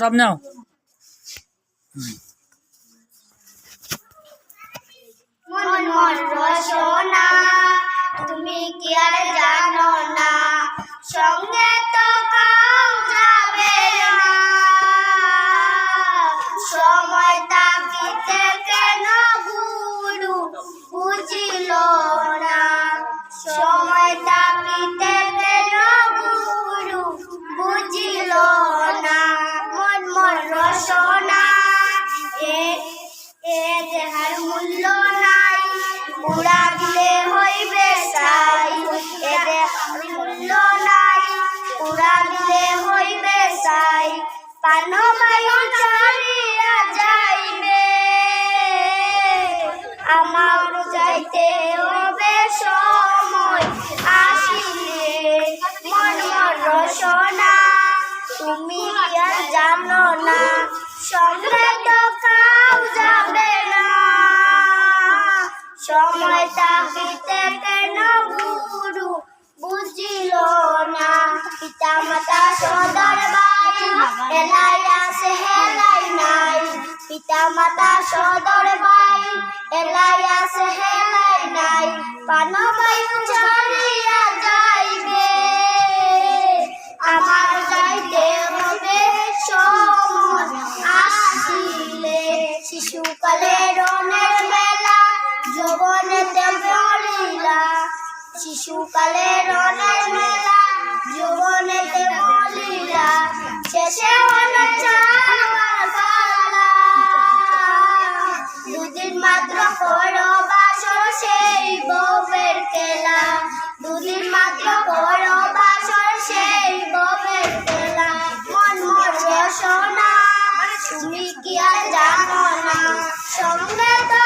সামনে আও। মন মন রসনা তুমি কি আর জানো না, সঙ্গে তো কাউ যাবে না। সময় তাকিতে কেন গুরু বুঝিল না, সময় তাকিতে কেন গুরু বুঝিল না। মন মন রসনা এ দেহার মূল্য নাই, পুরা দিলে হইবে সাই। এ দেহার মূল্য নাই, পুরা দিলে হইবে সাই। প্রাণবায়ু চলিয়া যাইবে, আমার যাইতে হবে সময় আসিলে। মন মন রসনা তুমি কি আর জানো না, সঙ্গে তো কাউ যাবে না। সময় তাকিতে কেন গুরু বুঝিল না, পিতা মাতা সদর ভাই এলাই আছে হেলাই নাই। পিতা মাতা সদর ভাই এলাই আছে হেলাই নাই। প্রাণবায়ু চলিয়া যাইবে, আমার যাইতে হবে সময় আসিলে। শিশুকালে রনের মেলা যৌবনেতে বলিলা, শিশুকালে রনের মেলা যৌবনেতে বলিলা। শেষে হলো যাওয়ার পালা, দুদিন মাত্র করো বাসর সেই বউয়ের খেলা। দুদিন মাত্র করো বাসর সেই বউয়ের খেলা। মন মন রসনা তুমি কি আর জানো না, সঙ্গে তো